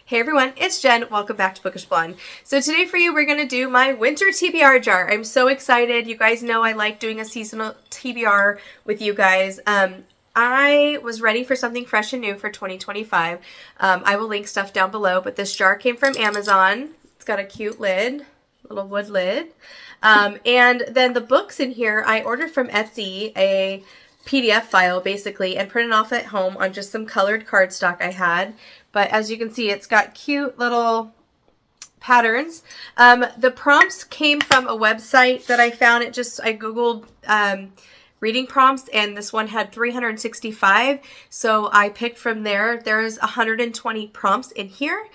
Hey everyone, it's Jen. Welcome back to Bookish Blonde. So today for you, we're going to do my winter TBR jar. I'm so excited. You guys know I like doing a seasonal TBR with you guys. I was ready for something fresh and new for 2025. I will link stuff down below, but this jar came from Amazon. It's got a cute lid, little wood lid. And then the books in here, I ordered from Etsy a PDF file basically and printed off at home on just some colored cardstock I had. But as you can see, it's got cute little patterns. The prompts came from a website that I found. I Googled reading prompts, and this one had 365. So I picked from there. There's 120 prompts in here.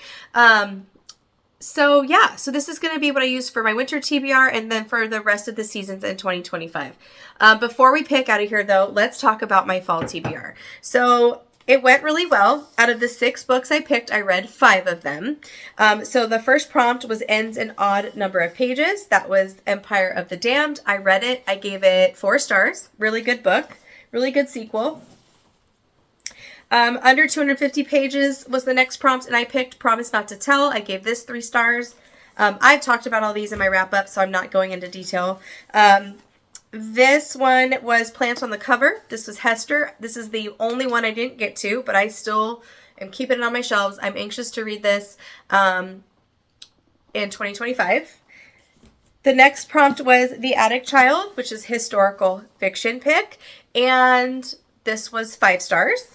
So this is going to be what I use for my winter TBR and then for the rest of the seasons in 2025. Before we pick out of here though, let's talk about my fall TBR. So it went really well. Out of the 6 books I picked, I read 5 of them. So the first prompt was Ends an Odd Number of Pages. That was Empire of the Damned. I read it. I gave it 4 stars. Really good book. Really good sequel. Under 250 pages was the next prompt, and I picked Promise Not to Tell. I gave this 3 stars. I've talked about all these in my wrap-up, so I'm not going into detail. This one was Plant on the Cover. This was Hester. This is the only one I didn't get to, but I still am keeping it on my shelves. I'm anxious to read this in 2025. The next prompt was The Attic Child, which is historical fiction pick, and this was 5 stars.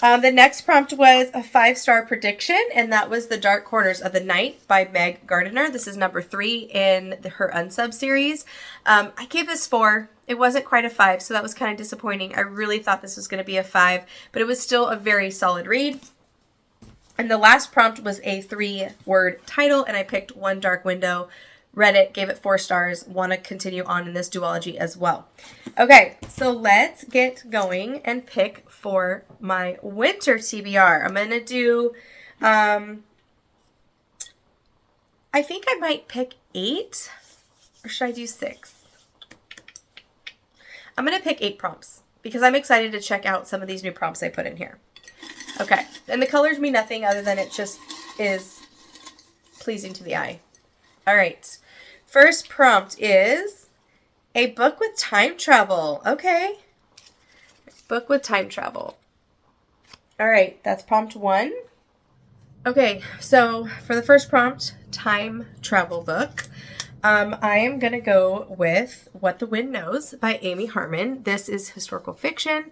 The next prompt was a 5-star prediction, and that was The Dark Corners of the Night by Meg Gardiner. This is number 3 in her Unsub series. I gave this 4. It wasn't quite a 5, so that was kind of disappointing. I really thought this was going to be a 5, but it was still a very solid read. And the last prompt was a 3-word title, and I picked One Dark Window. Read it, gave it 4 stars, want to continue on in this duology as well. Okay, so let's get going and pick for my winter TBR. I'm going to do, I think I might pick 8, or should I do 6? I'm going to pick 8 prompts because I'm excited to check out some of these new prompts I put in here. Okay, and the colors mean nothing other than it just is pleasing to the eye. All right. First prompt is a book with time travel. Okay. Book with time travel. All right. That's prompt 1. Okay. So for the first prompt, time travel book, I am going to go with What the Wind Knows by Amy Harmon. This is historical fiction.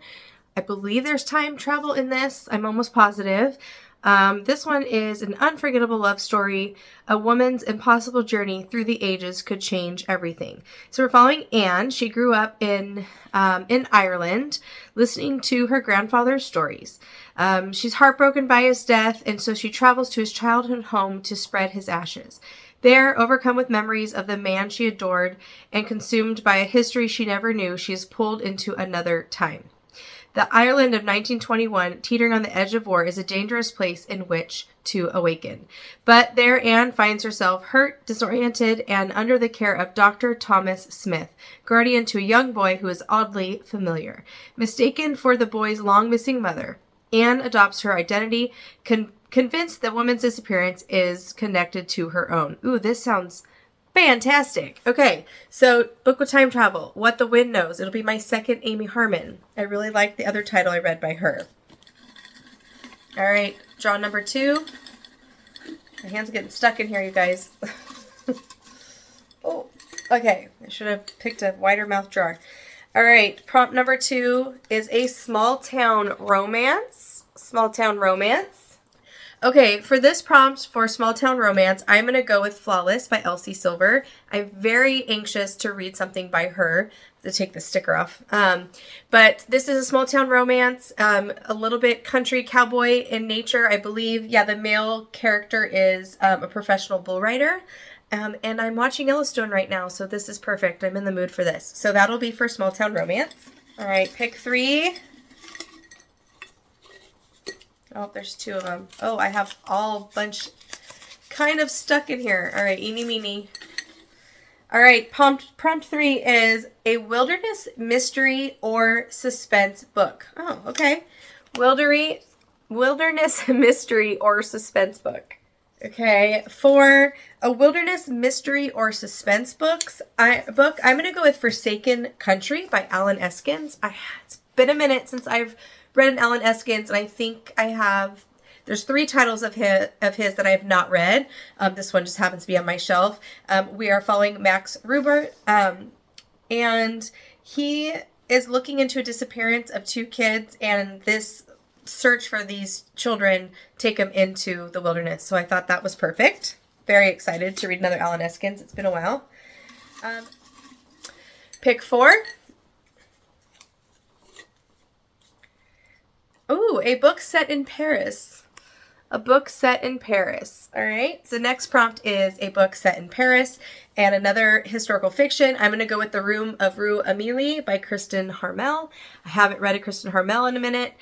I believe there's time travel in this. I'm almost positive. This one is an unforgettable love story. A woman's impossible journey through the ages could change everything. So we're following Anne. She grew up in Ireland, listening to her grandfather's stories. She's heartbroken by his death, and so she travels to his childhood home to spread his ashes. There, overcome with memories of the man she adored and consumed by a history she never knew, she is pulled into another time. The Ireland of 1921, teetering on the edge of war, is a dangerous place in which to awaken. But there Anne finds herself hurt, disoriented, and under the care of Dr. Thomas Smith, guardian to a young boy who is oddly familiar. Mistaken for the boy's long-missing mother, Anne adopts her identity, convinced the woman's disappearance is connected to her own. Ooh, this sounds fantastic. Okay, so book with time travel, What the Wind Knows. It'll be my second Amy Harmon. I really like the other title I read by her. All right, draw number 2. My hands are getting stuck in here, you guys. Oh, okay. I should have picked a wider mouth jar. All right, prompt number 2 is a small town romance. Small town romance. Okay, for this prompt for Small Town Romance, I'm going to go with Flawless by Elsie Silver. I'm very anxious to read something by her, to take the sticker off. But this is a small town romance, a little bit country cowboy in nature, I believe. Yeah, the male character is a professional bull rider. And I'm watching Yellowstone right now, so this is perfect. I'm in the mood for this. So that'll be for Small Town Romance. All right, pick 3. Oh, there's 2 of them. Oh, I have all bunch kind of stuck in here. All right, eeny meeny. All right, prompt 3 is a wilderness mystery or suspense book. Oh, okay. wilderness mystery or suspense book. Okay, for a wilderness mystery or suspense I'm going to go with Forsaken Country by Alan Eskins. It's been a minute since I've read an Alan Eskins, and I think there's 3 titles of his that I have not read. This one just happens to be on my shelf. We are following Max Rubert, and he is looking into a disappearance of 2 kids, and this search for these children take him into the wilderness. So I thought that was perfect. Very excited to read another Alan Eskins. It's been a while. Pick 4. Ooh, a book set in Paris. A book set in Paris. All right. So the next prompt is a book set in Paris and another historical fiction. I'm going to go with The Room of Rue Amélie by Kristen Harmel. I haven't read a Kristen Harmel in a minute.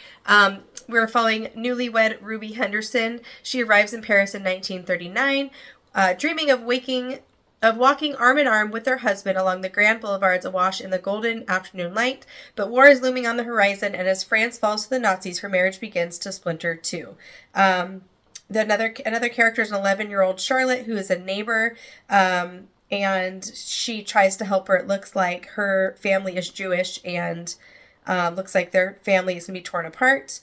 We're following newlywed Ruby Henderson. She arrives in Paris in 1939, dreaming of walking arm in arm with her husband along the grand boulevards awash in the golden afternoon light. But war is looming on the horizon, and as France falls to the Nazis, her marriage begins to splinter too. Another character is an 11-year-old Charlotte, who is a neighbor, and she tries to help her. It looks like her family is Jewish, and looks like their family is going to be torn apart.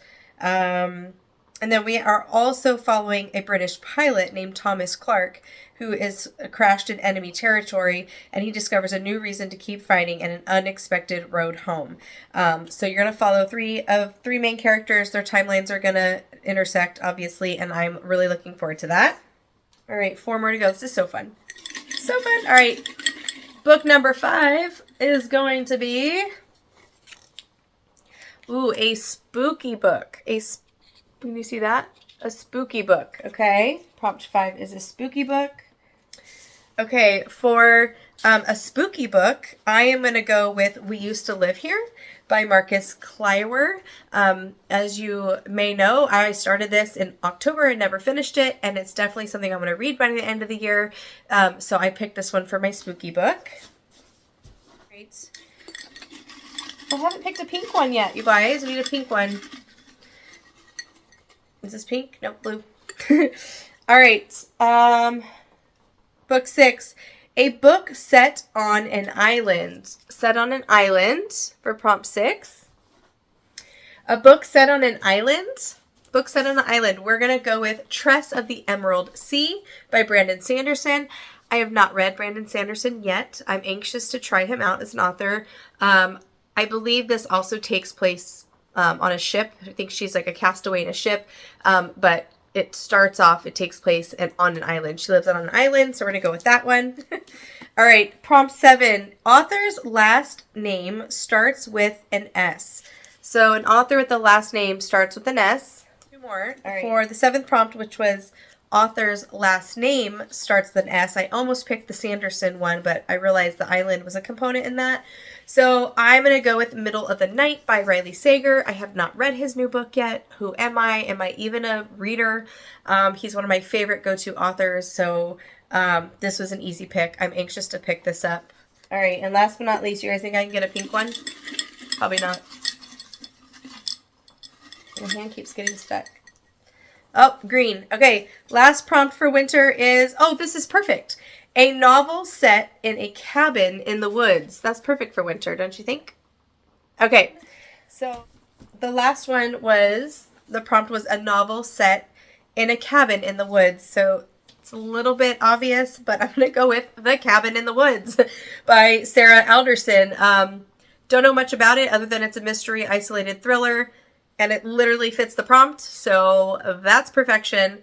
And then we are also following a British pilot named Thomas Clark, who is crashed in enemy territory, and he discovers a new reason to keep fighting and an unexpected road home. So you're going to follow 3 main characters. Their timelines are going to intersect, obviously, and I'm really looking forward to that. All right, 4 more to go. This is so fun. So fun. All right, book number 5 is going to be, a spooky book. Can you see that? A spooky book, okay? Prompt 5 is a spooky book. Okay, for a spooky book, I am going to go with We Used to Live Here by Marcus Kleiwer. As you may know, I started this in October and never finished it, and it's definitely something I'm going to read by the end of the year. So I picked this one for my spooky book. Great. I haven't picked a pink one yet, you guys. I need a pink one. Is this pink? Nope, blue. All right. Book 6. A book set on an island. Set on an island for prompt 6. A book set on an island. Book set on an island. We're going to go with Tress of the Emerald Sea by Brandon Sanderson. I have not read Brandon Sanderson yet. I'm anxious to try him out as an author. I believe this also takes place on a ship. I think she's like a castaway in a ship. But it takes place on an island. She lives on an island, so we're going to go with that one. All right, prompt 7. Author's last name starts with an S. So an author with the last name starts with an S. 2 more. All right. For the 7th prompt, which was author's last name starts with an S. I almost picked the Sanderson one, but I realized the island was a component in that. So I'm going to go with Middle of the Night by Riley Sager. I have not read his new book yet. Who am I? Am I even a reader? He's one of my favorite go-to authors, so this was an easy pick. I'm anxious to pick this up. All right, and last but not least, you guys think I can get a pink one? Probably not. My hand keeps getting stuck. Oh, green. Okay, last prompt for winter is, this is perfect. A novel set in a cabin in the woods. That's perfect for winter, don't you think? Okay, so the last one the prompt was a novel set in a cabin in the woods. So it's a little bit obvious, but I'm going to go with The Cabin in the Woods by Sarah Alderson. Don't know much about it other than it's a mystery isolated thriller. And it literally fits the prompt, so that's perfection.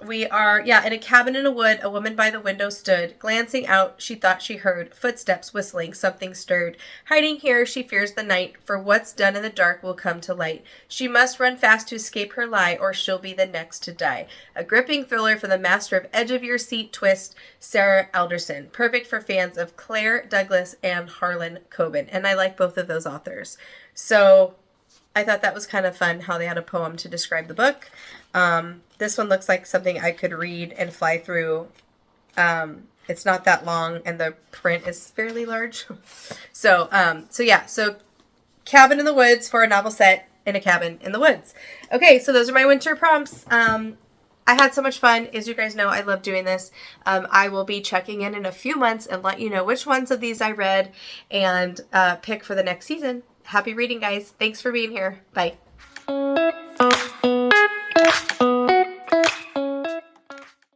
We are, in a cabin in a wood, a woman by the window stood. Glancing out, she thought she heard footsteps whistling, something stirred. Hiding here, she fears the night, for what's done in the dark will come to light. She must run fast to escape her lie, or she'll be the next to die. A gripping thriller for the master of edge-of-your-seat twist, Sarah Alderson. Perfect for fans of Claire Douglas and Harlan Coben. And I like both of those authors. So I thought that was kind of fun how they had a poem to describe the book. This one looks like something I could read and fly through. It's not that long and the print is fairly large. So Cabin in the Woods for a novel set in a cabin in the woods. Okay, so those are my winter prompts. I had so much fun. As you guys know, I love doing this. I will be checking in a few months and let you know which ones of these I read and pick for the next season. Happy reading, guys. Thanks for being here. Bye.